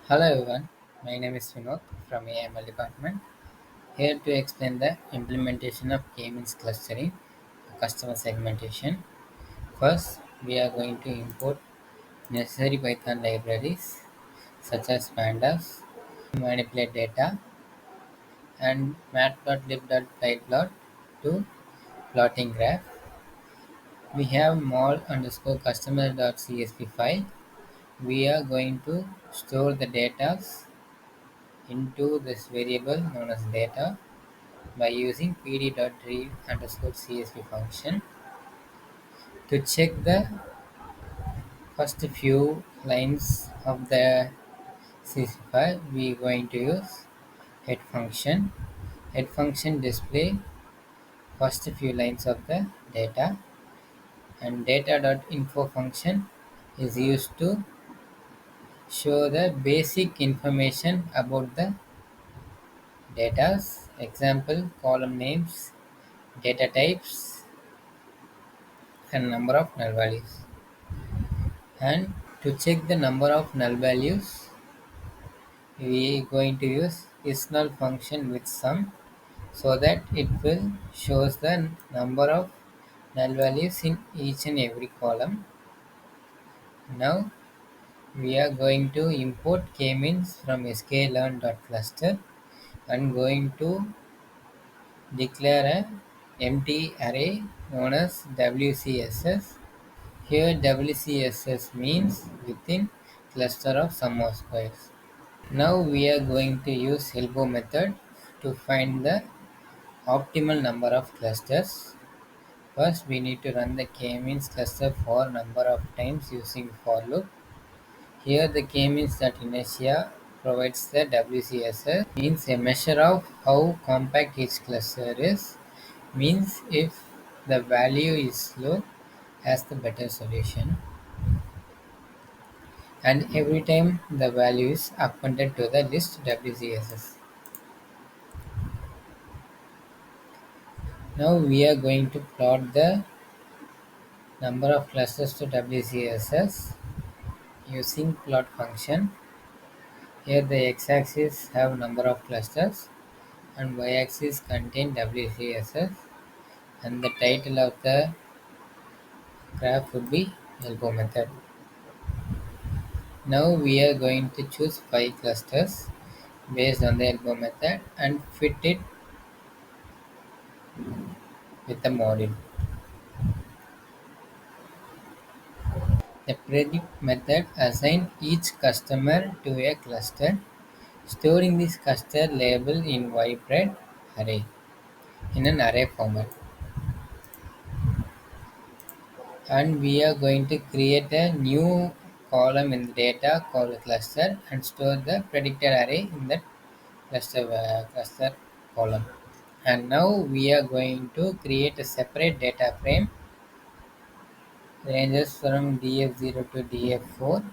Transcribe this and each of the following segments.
Hello everyone, my name is Vinod from AML department, here to explain the implementation of k-means clustering for customer segmentation. First, we are going to import necessary Python libraries such as pandas to manipulate data and matplotlib.pyplot to plotting graph. We have mol underscore customer.csv file. We are going to store the data into this variable known as data by using pd.read underscore csv function. To check the first few lines of the csv file, we are going to use head function. Head function display first few lines of the data, and data.info function is used to show the basic information about the data. Example, column names, data types, and number of null values. And to check the number of null values, we are going to use isNull function with sum, so that it will shows the number of null values in each and every column. Now we are going to import k-means from sklearn.cluster and going to declare a empty array known as WCSS. Here WCSS means within cluster of sum of squares. Now we are going to use elbow method to find the optimal number of clusters. First we need to run the k-means cluster for number of times using for loop. Here the k-means that inertia provides the WCSS, means a measure of how compact each cluster is, means if the value is low has the better solution, and every time the value is appended to the list WCSS. Now we are going to plot the number of clusters to WCSS using plot function. Here the x-axis have number of clusters and y-axis contain WCSS, and the title of the graph would be elbow method. Now we are going to choose 5 clusters based on the elbow method and fit it with the model. The predict method assigns each customer to a cluster, storing this cluster label in yBread array in an array format. And we are going to create a new column in the data called cluster and store the predicted array in that cluster column. And now we are going to create a separate data frame ranges from df0 to df4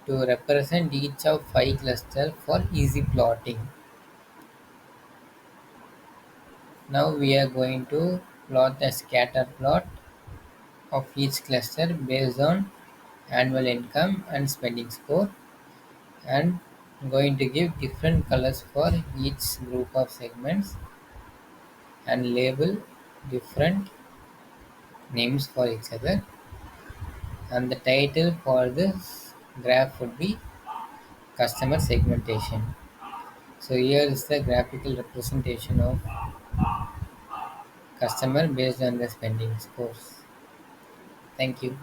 to represent each of 5 clusters for easy plotting. Now we are going to plot a scatter plot of each cluster based on annual income and spending score, and going to give different colors for each group of segments and label different names for each other, and the title for this graph would be customer segmentation. So here is the graphical representation of customer based on the spending scores. Thank you.